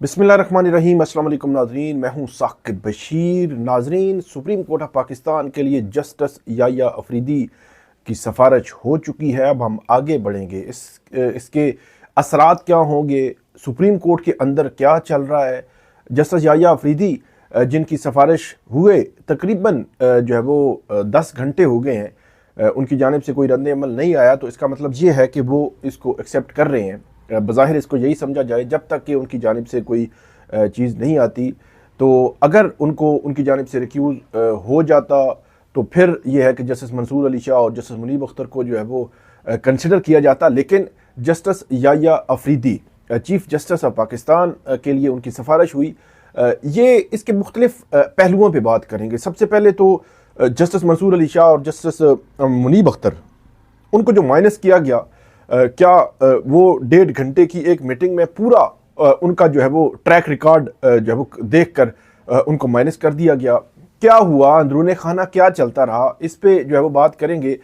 बिस्मिल्लाहिर्रहमानिर्रहीम। अस्सलाम वालेकुम नाज़रीन, मैं हूं साकिब बशीर। नाज़रीन, सुप्रीम कोर्ट ऑफ पाकिस्तान के लिए जस्टिस याया अफरीदी की सिफारिश हो चुकी है। अब हम आगे बढ़ेंगे, इसके असरात क्या होंगे, सुप्रीम कोर्ट के अंदर क्या चल रहा है। जस्टिस याया अफरीदी जिनकी सिफारिश हुए तकरीबन जो है वो 10 घंटे हो गए हैं, उनकी जानिब से कोई रद्द अमल नहीं आया, तो इसका मतलब ये है कि वो इसको एक्सेप्ट कर रहे हैं। बज़ाहिर इसको यही समझा जाए, जब तक कि उनकी जानिब से कोई चीज़ नहीं आती, तो अगर उनको उनकी जानिब से रिक्यूज़ हो जाता तो फिर यह है कि जस्टिस मंसूर अली शाह और जस्टिस मुनीब अख्तर को जो है वो कंसिडर किया जाता। लेकिन justice Yahya Afridi chief justice of Pakistan के लिए उनकी सिफारिश हुई। ये इसके मुख्तलिफ पहलुओं पर बात करेंगे। सबसे पहले तो जस्टिस मंसूर अली शाह और जस्टिस मुनीब अख्तर, उनको जो माइनस किया गया, क्या वो 1.5 घंटे की एक मीटिंग में पूरा उनका जो है वो ट्रैक रिकॉर्ड जो है वो देख कर उनको माइनस कर दिया गया। क्या हुआ, अंदरूनी खाना क्या चलता रहा, इस पे जो है वो बात करेंगे।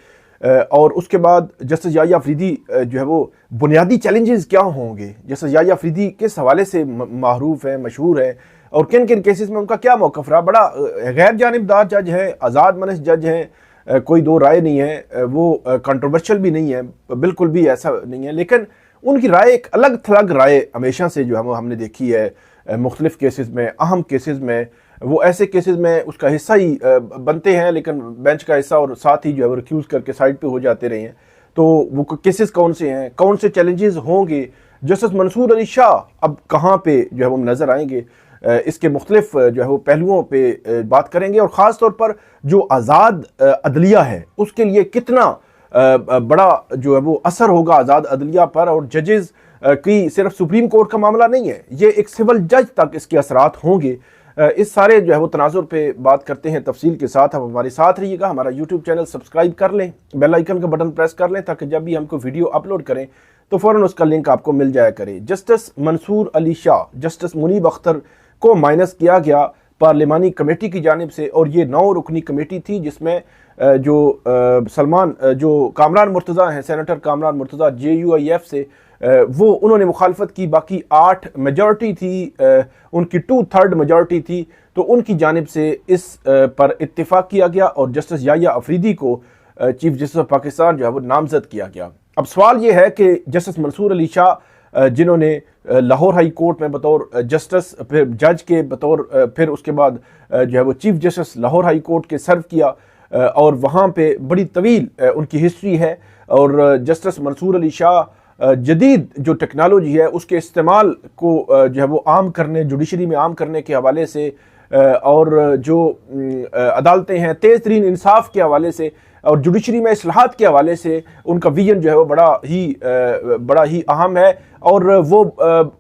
और उसके बाद जस्टिस याया अफरीदी जो है वो बुनियादी चैलेंजेस क्या होंगे, जस्टिस याया अफरीदी किस हवाले से मारूफ है, मशहूर है, और किन किन केसेस में उनका क्या मौक़िफ़ रहा। बड़ा गैर जानिबदार जज है, आज़ाद मनस जज हैं, कोई दो राय नहीं है, वो कंट्रोवर्शियल भी नहीं है, बिल्कुल भी ऐसा नहीं है। लेकिन उनकी राय एक अलग थलग राय हमेशा से जो है वो हमने देखी है मुख्तलिफ केसेस में, अहम केसेस में। वो ऐसे केसेस में उसका हिस्सा ही बनते हैं, लेकिन बेंच का हिस्सा, और साथ ही जो है वो रिक्यूज़ करके साइड पे हो जाते रहे हैं। तो वो केसेस कौन से हैं, कौन से चैलेंजेस होंगे, जस्टिस मंसूर अली शाह अब कहाँ पे जो है वो नज़र आएंगे, इसके मुख्तलिफ जो है वो पहलुओं पे बात करेंगे। और ख़ास तौर पर जो आज़ाद अदलिया है उसके लिए कितना बड़ा जो है वो असर होगा आज़ाद अदलिया पर। और जजेस की सिर्फ सुप्रीम कोर्ट का मामला नहीं है, ये एक सिविल जज तक इसके असरात होंगे। इस सारे जो है वो तनाजुर पे बात करते हैं तफसील के साथ। आप हमारे साथ रहिएगा, हमारा यूट्यूब चैनल सब्सक्राइब कर लें, बेल आइकन का बटन प्रेस कर लें, ताकि जब भी हमको वीडियो अपलोड करें तो फ़ौरन उसका लिंक आपको मिल जाया करे। जस्टिस मंसूर अली शाह, जस्टिस मुनीब अख्तर को माइनस किया गया पार्लिमानी कमेटी की जानिब से, और ये 9 रुकनी कमेटी थी, जिसमें जो कामरान मुर्तज़ा हैं, सेनेटर कामरान मुर्तज़ा JUIF से, वो उन्होंने मुखालफत की। बाकी 8 मेजॉरिटी थी, उनकी 2/3 मेजॉरिटी थी, तो उनकी जानिब से इस पर इत्तिफाक किया गया और जस्टिस याया अफरीदी को चीफ जस्टिस ऑफ पाकिस्तान जो है वो नामजद किया गया। अब सवाल ये है कि जस्टिस मंसूर अली शाह, जिन्होंने लाहौर हाई कोर्ट में बतौर जस्टिस, फिर जज के बतौर, फिर उसके बाद जो है वो chief justice Lahore high court के सर्व किया, और वहाँ पे बड़ी तवील उनकी हिस्ट्री है। और जस्टिस मंसूर अली शाह जदीद जो टेक्नोलॉजी है उसके इस्तेमाल को जो है वो आम करने, जुडिशरी में आम करने के हवाले से, और जो अदालतें हैं तेज़ तरीन इंसाफ के हवाले से, और जुडिशरी में इस्लाहात के हवाले से उनका विजन जो है वो बड़ा ही अहम है। और वो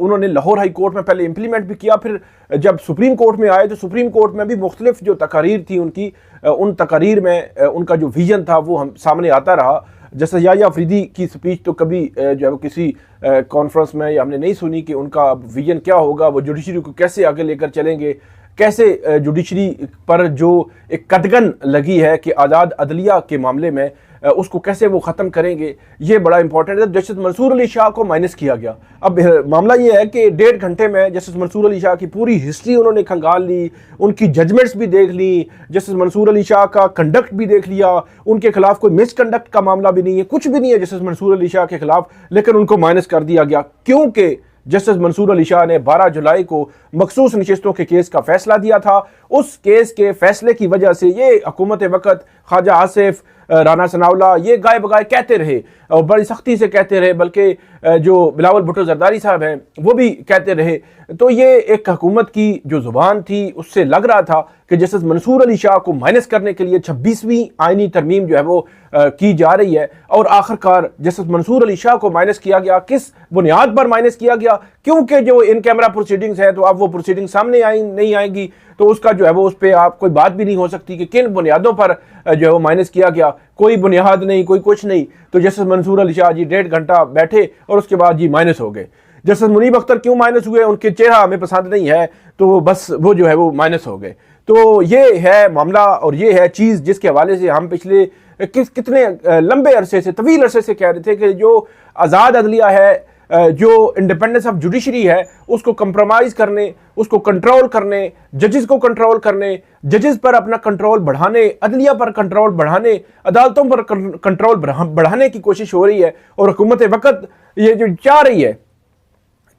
उन्होंने लाहौर हाई कोर्ट में पहले इम्प्लीमेंट भी किया, फिर जब सुप्रीम कोर्ट में आए तो सुप्रीम कोर्ट में भी मुख्तलिफ जो तकारीर थी उनकी, उन तकारीर में उनका जो विजन था वो हम सामने आता रहा। जैसे याया अफरीदी की स्पीच तो कभी जो है वो किसी कॉन्फ्रेंस में हमने नहीं सुनी कि उनका विजन क्या होगा, वो जुडिशरी को कैसे आगे लेकर चलेंगे, कैसे जुडिशरी पर जो एक कदगन लगी है कि आज़ाद अदलिया के मामले में उसको कैसे वो ख़त्म करेंगे, ये बड़ा इंपॉर्टेंट है। जस्टिस मंसूर अली शाह को माइनस किया गया। अब मामला ये है कि 1.5 घंटे में जस्टिस मंसूर अली शाह की पूरी हिस्ट्री उन्होंने खंगाल ली, उनकी जजमेंट्स भी देख ली, जस्टिस मंसूर अली शाह का कंडक्ट भी देख लिया, उनके खिलाफ कोई मिसकंडक्ट का मामला भी नहीं है, कुछ भी नहीं है जस्टिस मंसूर अली शाह के खिलाफ, लेकिन उनको माइनस कर दिया गया क्योंकि जस्टिस मंसूर अली शाह ने 12 जुलाई को मखसूस नशिस्तों के केस का फैसला दिया था। उस केस के फैसले की वजह से ये हुकूमत वक़्त ख्वाजा आसिफ, राना सनाउल्लाह ये गाय बगाए कहते रहे और बड़ी सख्ती से कहते रहे, बल्कि जो बिलावल भुट्टो जरदारी साहब हैं वो भी कहते रहे। तो ये एक हुकूमत की जो जुबान थी उससे लग रहा था कि जस्टिस मंसूर अली शाह को माइनस करने के लिए 26वीं आईनी तरमीम जो है वो की जा रही है। और आखिरकार जस्टिस मंसूर अली शाह को माइनस किया गया। किस बुनियाद पर माइनस किया गया? क्योंकि जो इन कैमरा प्रोसीडिंग्स है, तो अब वो प्रोसीडिंग सामने नहीं आएंगी, तो उसका जो है वो उस पर आप कोई बात भी नहीं हो सकती कि किन बुनियादों पर जो है वो माइनस किया गया। कोई बुनियाद नहीं, कोई कुछ नहीं। तो जस्टिस मंसूर अली शाह जी 1.5 घंटा बैठे और उसके बाद जी माइनस हो गए। जस्टिस मुनीब अख्तर क्यों माइनस हुए? उनके चेहरा हमें पसंद नहीं है, तो बस वो जो है वो माइनस हो गए। तो ये है मामला और ये है चीज़ जिसके हवाले से हम पिछले कितने लंबे अरसे से, तवील अरसे से कह रहे थे कि जो आज़ाद अदलिया है जो इंडिपेंडेंस ऑफ जुडिशरी है उसको कंप्रोमाइज करने, उसको कंट्रोल करने, जजेस को कंट्रोल करने, जजेस पर अपना कंट्रोल बढ़ाने, अदलिया पर कंट्रोल बढ़ाने, अदालतों पर कंट्रोल बढ़ाने की कोशिश हो रही है। और हुकूमत वक्त ये जो चाह रही है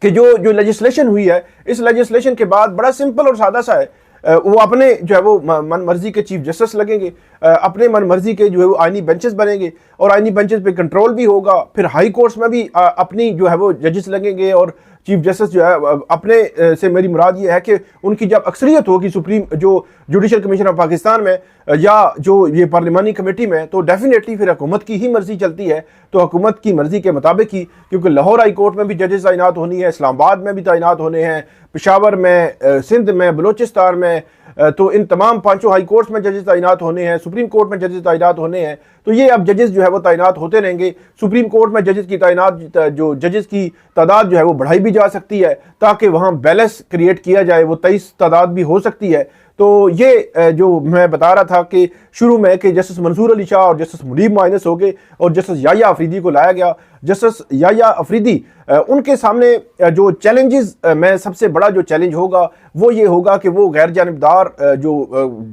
कि जो लेजिस्लेशन हुई है, इस लेजिस्लेशन के बाद बड़ा सिंपल और सादा सा है, वो अपने जो है वो मन मर्जी के चीफ जस्टिस लगेंगे, अपने मन मर्जी के जो है वो आईनी बेंचेस बनेंगे और आईनी बेंचेस पे कंट्रोल भी होगा। फिर हाई कोर्ट्स में भी अपनी जो है वो जजेस लगेंगे और चीफ जस्टिस जो है अपने से मेरी मुराद ये है कि उनकी जब अक्सरियत होगी सुप्रीम जो जुडिशल कमीशन ऑफ पाकिस्तान में या जो ये पार्लिमानी कमेटी में, तो डेफिनेटली फिर हुकूमत की ही मर्जी चलती है। तो हुकूमत की मर्जी के मुताबिक ही, क्योंकि लाहौर हाई कोर्ट में भी जजेस तैनात होनी है, इस्लामाबाद में भी तैनात होने हैं, पेशावर में, सिंध में, बलोचिस्तान में, तो इन तमाम 5 हाई कोर्ट्स में जजेस तैनात होने हैं, सुप्रीम कोर्ट में जजेस तैनात होने हैं। तो ये अब जजेस जो है वो तैनात होते रहेंगे। सुप्रीम कोर्ट में जजेस की जजेस की तादाद जो है वो बढ़ाई भी जा सकती है ताकि वहाँ बैलेंस क्रिएट किया जाए, वो 23 तादाद भी हो सकती है। तो ये जो मैं बता रहा था कि शुरू में कि जस्टिस मंसूर अली शाह और जस्टिस मुनीब माइनस हो गए और जस्टिस याया अफरीदी को लाया गया। जस्टिस याया अफरीदी, उनके सामने जो चैलेंजेस में सबसे बड़ा जो चैलेंज होगा वो ये होगा कि वो गैर जानिबदार जो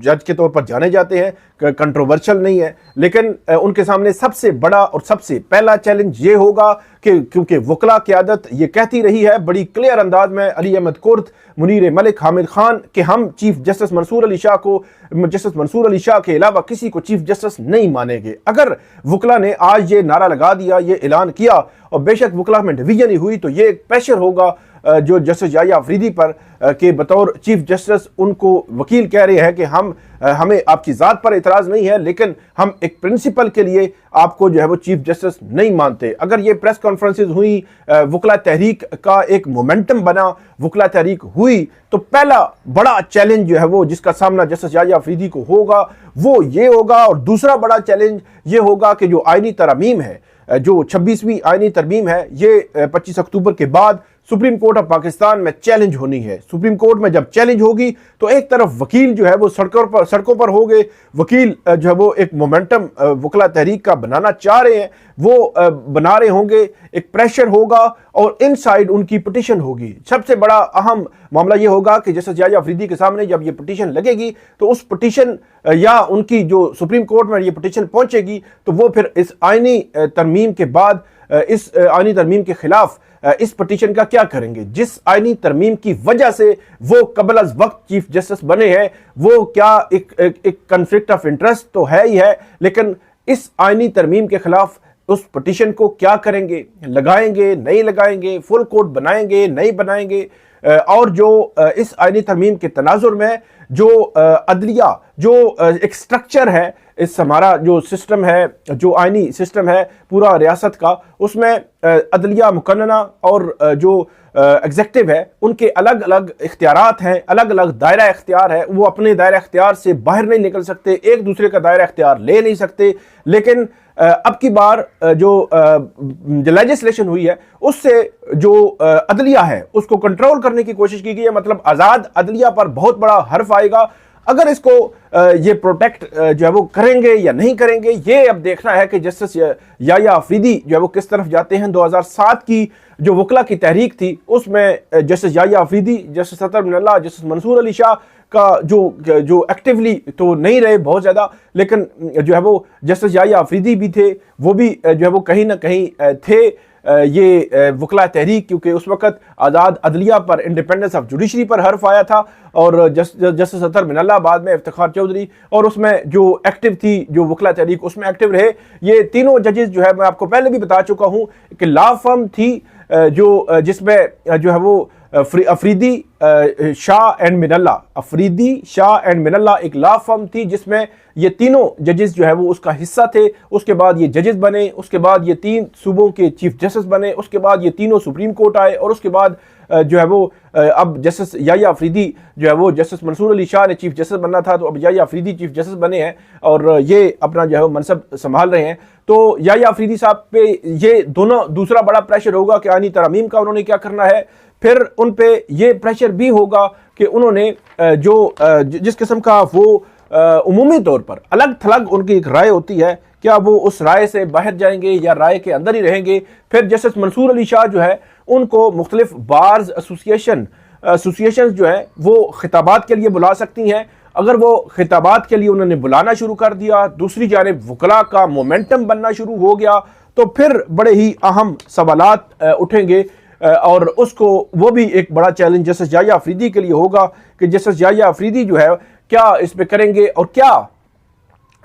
जज के तौर पर जाने जाते हैं, कंट्रोवर्शियल नहीं है, लेकिन उनके सामने सबसे बड़ा और सबसे पहला चैलेंज ये होगा कि क्योंकि वकला की आदत ये कहती रही है बड़ी क्लियर अंदाज में, अली अहमद कुर्द, मुनीर मलिक, हामिद खान, कि हम चीफ जस्टिस मंसूर अली शाह को, जस्टिस मंसूर अली शाह के अलावा किसी को चीफ जस्टिस नहीं मानेंगे। अगर वकला ने आज ये नारा लगा दिया, ये ऐलान किया, और बेशक वकला में डिवीजन ही हुई, तो ये एक प्रेशर होगा जो जस्टिस याया अफरीदी पर के बतौर चीफ जस्टिस उनको वकील कह रहे हैं कि हमें आपकी ज़ात पर इतराज़ नहीं है, लेकिन हम एक प्रिंसिपल के लिए आपको जो है वो चीफ जस्टिस नहीं मानते। अगर ये प्रेस कॉन्फ्रेंसेज हुई, वकला तहरीक का एक मोमेंटम बना, वकला तहरीक हुई, तो पहला बड़ा चैलेंज जो है वो जिसका सामना जस्टिस याया अफरीदी को होगा वो ये होगा। और दूसरा बड़ा चैलेंज ये होगा कि जो आईनी तरमीम है, जो 26वीं आईनी तरमीम है, ये 25 अक्टूबर के बाद सुप्रीम कोर्ट ऑफ पाकिस्तान में चैलेंज होनी है। सुप्रीम कोर्ट में जब चैलेंज होगी तो एक तरफ वकील जो है वो सड़कों पर हो गए, वकील जो है वो एक मोमेंटम वकला तहरीक का बनाना चाह रहे हैं, वो बना रहे होंगे, एक प्रेशर होगा और इनसाइड उनकी पिटीशन होगी। सबसे बड़ा अहम मामला ये होगा कि जस्टिस याया अफरीदी के सामने जब ये पिटीशन लगेगी तो उस पिटीशन या उनकी जो सुप्रीम कोर्ट में ये पिटीशन पहुंचेगी तो वो फिर इस आईनी तरमीम के बाद इस आईनी तरमीम के खिलाफ इस पिटीशन का क्या करेंगे। जिस आईनी तरमीम की वजह से वो कबल अज वक्त चीफ जस्टिस बने हैं, वो क्या एक कन्फ्लिक्ट ऑफ इंटरेस्ट तो है ही है, लेकिन इस आईनी तरमीम के खिलाफ उस पिटीशन को क्या करेंगे, लगाएंगे नहीं लगाएंगे, फुल कोर्ट बनाएंगे नहीं बनाएंगे। और जो इस आईनी तरमीम के तनाजुर में जो अदलिया जो एक स्ट्रक्चर है, इस हमारा जो सिस्टम है, जो आईनी सिस्टम है पूरा रियासत का, उसमें अदलिया मुकन्नना और जो एग्जेक्टिव है उनके अलग अलग इख्तियारात हैं, अलग अलग दायरा इख्तियार है। वो अपने दायरा इख्तियार से बाहर नहीं निकल सकते, एक दूसरे का दायरा इख्तियार ले नहीं सकते। लेकिन अब की बार जो लेजिस्लेशन हुई है उससे जो अदलिया है उसको कंट्रोल करने की कोशिश की गई है, मतलब आज़ाद अदलिया पर बहुत बड़ा हर्फ आएगा। अगर इसको ये प्रोटेक्ट जो है वो करेंगे या नहीं करेंगे, ये अब देखना है कि जस्टिस याया अफरीदी जो है वो किस तरफ जाते हैं। 2007 की जो वकला की तहरीक थी उसमें जस्टिस याया अफरीदी, जस्टिस अतर मिनल्ला, जस्टिस मंसूर अली शाह का जो एक्टिवली तो नहीं रहे बहुत ज़्यादा, लेकिन जो है वो जस्टिस याया अफरीदी भी थे, वो भी जो है वो कहीं ना कहीं थे ये वकला तहरीक, क्योंकि उस वक़्त आज़ाद अदलिया पर, इंडिपेंडेंस ऑफ जुडिशरी पर हर्फ आया था। और जस्टिस अतर मिनल्ला बाद में इफ्तिखार चौधरी, और उसमें जो एक्टिव थी जो वकला तहरीक उसमें एक्टिव रहे। ये तीनों जजेस जो है मैं आपको पहले भी बता चुका हूँ कि लॉ फर्म थी जो जिसमें जो है वो अफरीदी शाह एंड मिनल्ला, अफरीदी शाह एंड मिनल्ला एक लॉ फर्म थी जिसमें ये तीनों जजेस जो है वो उसका हिस्सा थे। उसके बाद ये जजेस बने, उसके बाद ये 3 सूबों के चीफ जस्टिस बने, उसके बाद ये तीनों सुप्रीम कोर्ट आए, और उसके बाद जो है वो अब जस्टिस याया अफरीदी जो है वो, जस्टिस मंसूर अली शाह ने चीफ जस्टिस बनना था तो अब याया अफरीदी चीफ जस्टिस बने हैं और ये अपना जो है वो मनसब संभाल रहे हैं। तो याया अफरीदी साहब पे ये दोनों दूसरा बड़ा प्रेशर होगा कि आईनी तरमीम का उन्होंने क्या करना है। फिर उन पे ये प्रेशर भी होगा कि उन्होंने जिस किस्म का वो उमूमी तौर पर अलग थलग उनकी एक राय होती है, क्या वो उस राय से बाहर जाएंगे या राय के अंदर ही रहेंगे। फिर जस्टिस मंसूर अली शाह जो है उनको मुख्तलिफ बार्स एसोसिएशन जो है वो खिताबात के लिए बुला सकती हैं। अगर वो खिताबात के लिए उन्होंने बुलाना शुरू कर दिया, दूसरी जानिब वकला का मोमेंटम बनना शुरू हो गया, तो फिर बड़े ही अहम सवालात उठेंगे और उसको वो भी एक बड़ा चैलेंज जस्टिस याह्या अफरीदी के लिए होगा कि जस्टिस याह्या अफरीदी जो है क्या इस पे करेंगे और क्या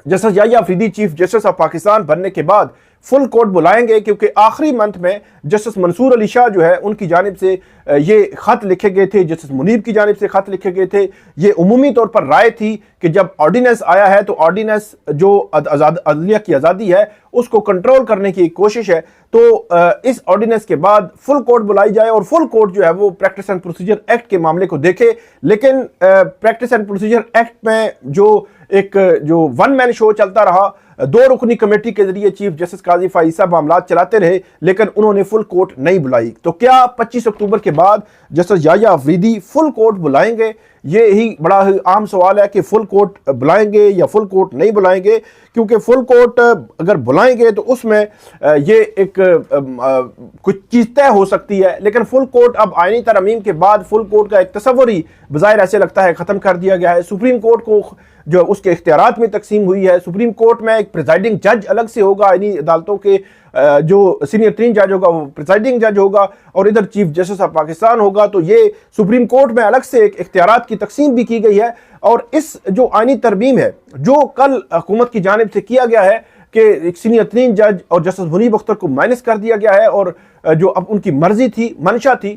justice Yahya Afridi chief justice of Pakistan बनने के बाद फुल कोर्ट बुलाएंगे, क्योंकि आखिरी मंथ में जस्टिस मंसूर अली शाह जो है उनकी जानिब से ये ख़त लिखे गए थे, जस्टिस मुनीब की जानिब से ख़त लिखे गए थे। ये उमूमी तौर पर राय थी कि जब ऑर्डिनेंस आया है तो ऑर्डिनेंस जो अदलिया की आज़ादी है उसको कंट्रोल करने की कोशिश है, तो इस ऑर्डिनेंस के बाद फुल कोर्ट बुलाई जाए और फुल कोर्ट जो है वो प्रैक्टिस एंड प्रोसीजर एक्ट के मामले को देखे। लेकिन प्रैक्टिस एंड प्रोसीजर एक्ट में जो वन मैन शो चलता रहा, 2 रुकनी कमेटी के जरिए चीफ जस्टिस काजी फाइज साहब मामलात चलाते रहे, लेकिन उन्होंने फुल कोर्ट नहीं बुलाई। तो क्या 25 अक्टूबर के बाद justice Yahya Afridi full court बुलाएंगे? ये ही बड़ा ही आम सवाल है कि फुल कोर्ट बुलाएंगे या फुल कोर्ट नहीं बुलाएंगे, क्योंकि फुल कोर्ट अगर बुलाएंगे तो उसमें ये एक कुछ चीज़ तय हो सकती है। लेकिन फुल कोर्ट अब आईनी तरमीम के बाद फुल कोर्ट का एक तस्वुर ही बज़ाहिर ऐसे लगता है ख़त्म कर दिया गया है। सुप्रीम कोर्ट को जो उसके इख्तियारात में तकसीम हुई है, सुप्रीम कोर्ट में एक प्रिजाइडिंग जज अलग से होगा, आईनी अदालतों के जो सीनियर 3 जज होगा वो प्रिजाइडिंग जज होगा और इधर चीफ जस्टिस ऑफ पाकिस्तान होगा। तो ये सुप्रीम कोर्ट में अलग से एक इख्तियारात की तकसीम भी की गई है। और इस जो आईनी तरमीम है जो कल हुकूमत की जानिब से किया गया है कि एक सीनियर 3 जज और जस्टिस मुनीब अख्तर को माइनस कर दिया गया है और जो अब उनकी मर्जी थी, मंशा थी,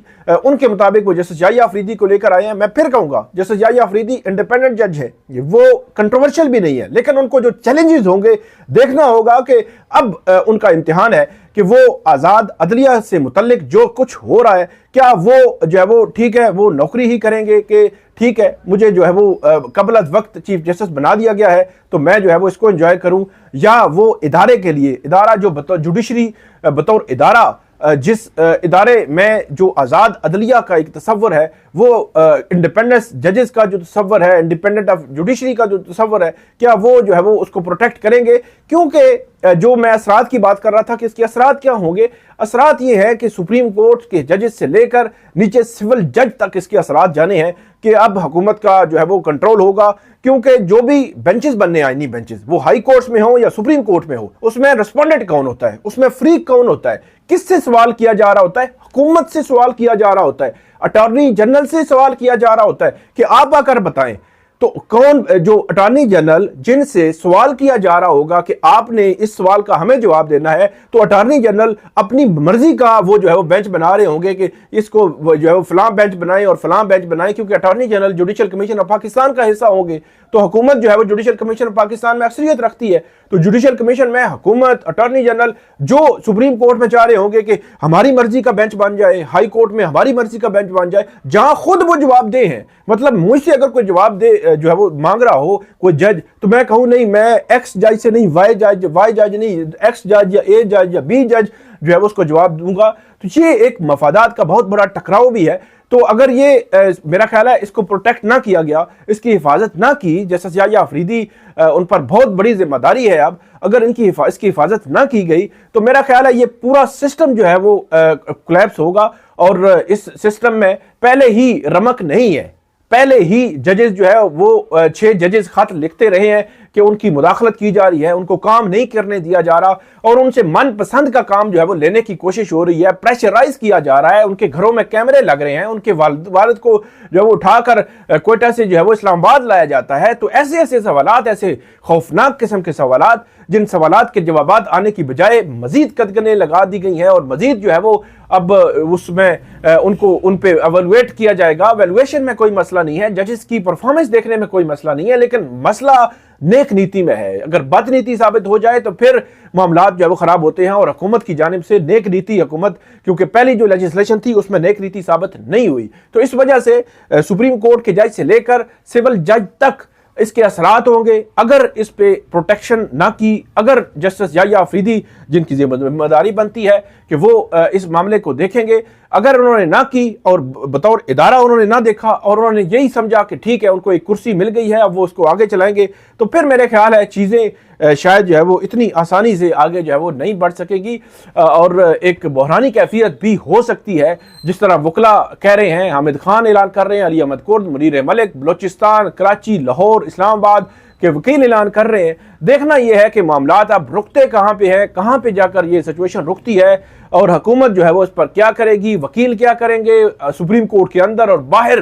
उनके मुताबिक वो जस्टिस याह्या अफरीदी को लेकर आए हैं। मैं फिर कहूंगा जस्टिस याह्या अफरीदी इंडिपेंडेंट जज है, वो कंट्रोवर्शियल भी नहीं है, लेकिन उनको जो चैलेंजेस होंगे देखना होगा कि अब उनका इम्तिहान है कि वो आज़ाद अदलिया से मुतल्लिक जो कुछ हो रहा है क्या वो जो है वो ठीक है, वो नौकरी ही करेंगे कि ठीक है मुझे जो है वो कबल वक्त चीफ जस्टिस बना दिया गया है तो मैं जो है वो इसको एंजॉय करूं, या वो इदारे के लिए इदारा जो बतौर जुडिशरी बतौर इदारा जिस इदारे में जो आज़ाद अदलिया का एक तस्वर है, वो इंडिपेंडेंस जजेस का जो तस्वर है, इंडिपेंडेंट ऑफ जुडिशरी का जो तस्वर है, क्या वो जो है वो उसको प्रोटेक्ट करेंगे? क्योंकि जो मैं असरात की बात कर रहा था कि इसके असरात क्या होंगे, असरात ये है कि सुप्रीम कोर्ट के जजेस से लेकर नीचे सिविल जज तक इसके असरात जाने हैं कि अब हुकूमत का जो है वो कंट्रोल होगा। क्योंकि जो भी बेंचेस बनने आईनी बेंचेस, वो हाई कोर्ट्स में हो या सुप्रीम कोर्ट में हो, उसमें रिस्पोंडेंट कौन होता है, उसमें फ्री कौन होता है, किससे सवाल किया जा रहा होता है? हुकूमत से सवाल किया जा रहा होता है, अटॉर्नी जनरल से सवाल किया जा रहा होता है कि आप आकर बताएं। तो कौन जो अटॉर्नी जनरल जिनसे सवाल किया जा रहा होगा कि आपने इस सवाल का हमें जवाब देना है, तो अटॉर्नी जनरल अपनी मर्जी का वो जो है वो बेंच बना रहे होंगे कि इसको जो है वो फलां बेंच बनाए और फलां बेंच बनाए, क्योंकि attorney general judicial commission of Pakistan का हिस्सा होंगे। तो हुकूमत जो है वो जुडिशल कमीशन ऑफ पाकिस्तान में अक्सरियत रखती है, तो जुडिशल कमीशन में हुकूमत अटॉर्नी जनरल जो सुप्रीम कोर्ट में चाह रहे होंगे कि हमारी मर्जी का बेंच बन जाए, हाई कोर्ट में हमारी मर्जी का बेंच बन जाए, जहां खुद वो जवाब दे हैं। मतलब मुझसे अगर कोई जवाब दे जो है वो मांग रहा हो कोई जज, तो मैं कहूं नहीं, मैं एक्स जज से नहीं, वाई जज नहीं, एक्स जज या ए जज या बी जज जो है वो उसको जवाब दूंगा। तो ये एक मफादात का बहुत बड़ा टकराव भी है। तो अगर ये मेरा ख्याल है इसको प्रोटेक्ट ना किया गया, इसकी हिफाजत ना की, जस्टिस याह्या अफरीदी उन पर बहुत बड़ी जिम्मेदारी है। अब अगर इसकी हिफाजत ना की गई तो मेरा ख्याल है ये पूरा सिस्टम जो है वो कोलैप्स होगा। और इस सिस्टम में पहले ही रमक नहीं है, पहले ही जजेस जो है वो 6 जजेस खत लिखते रहे हैं कि उनकी मुदाखलत की जा रही है, उनको काम नहीं करने दिया जा रहा और उनसे मनपसंद का काम जो है वो लेने की कोशिश हो रही है, प्रेशराइज किया जा रहा है, उनके घरों में कैमरे लग रहे हैं, उनके वालिद को जो है वो उठाकर क्वेटा से जो है वो इस्लामाबाद लाया जाता है। तो ऐसे ऐसे सवालात, ऐसे खौफनाक किस्म के सवालात, जिन सवालात के जवाबात आने की बजाय मजीद कदगने लगा दी गई हैं और मजीद जो है वो अब उसमें उनको उन पे एवेलुएट किया जाएगा। एवेलुएशन में कोई मसला नहीं है, जजेस की परफॉर्मेंस देखने में कोई मसला नहीं है, लेकिन मसला नेक नीति में है। अगर बदनीति साबित हो जाए तो फिर मामलात जो है वो खराब होते हैं। और हुकूमत की जानिब से नेक नीति, हुकूमत क्योंकि पहली जो लेजिस्लेशन थी उसमें नेक नीति साबित नहीं हुई, तो इस वजह से सुप्रीम कोर्ट के जज से लेकर सिविल जज तक इसके असरात होंगे। अगर इस पे प्रोटेक्शन ना की, अगर जस्टिस याह्या अफरीदी जिनकी जिम्मेदारी बनती है कि वो इस मामले को देखेंगे, अगर उन्होंने ना की और बतौर इदारा उन्होंने ना देखा और उन्होंने यही समझा कि ठीक है उनको एक कुर्सी मिल गई है अब वो उसको आगे चलाएंगे, तो फिर मेरे ख्याल है चीज़ें शायद जो है वो इतनी आसानी से आगे जो है वो नहीं बढ़ सकेगी और एक बहरानी कैफियत भी हो सकती है। जिस तरह वकला कह रहे हैं, हामिद खान ऐलान कर रहे हैं, अली अहमद कुर्द, मुनीर मलिक, बलोचिस्तान, कराची, लाहौर, इस्लामाबाद के वकील ऐलान कर रहे हैं। देखना यह है कि मामलात अब रुकते कहाँ पे हैं, कहाँ पे जाकर ये सिचुएशन रुकती है और हुकूमत जो है वो इस पर क्या करेगी, वकील क्या करेंगे, सुप्रीम कोर्ट के अंदर और बाहर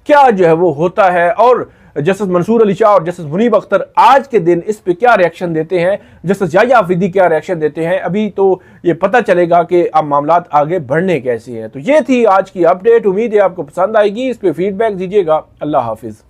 क्या जो है वो होता है, और जस्टिस मंसूर अली शाह और जस्टिस मुनीब अख्तर आज के दिन इस पे क्या रिएक्शन देते हैं, जस्टिस याह्या अफरीदी क्या रिएक्शन देते हैं। अभी तो ये पता चलेगा कि अब मामलात आगे बढ़ने कैसे हैं। तो ये थी आज की अपडेट, उम्मीद है आपको पसंद आएगी। इस पे फीडबैक दीजिएगा। अल्लाह हाफिज।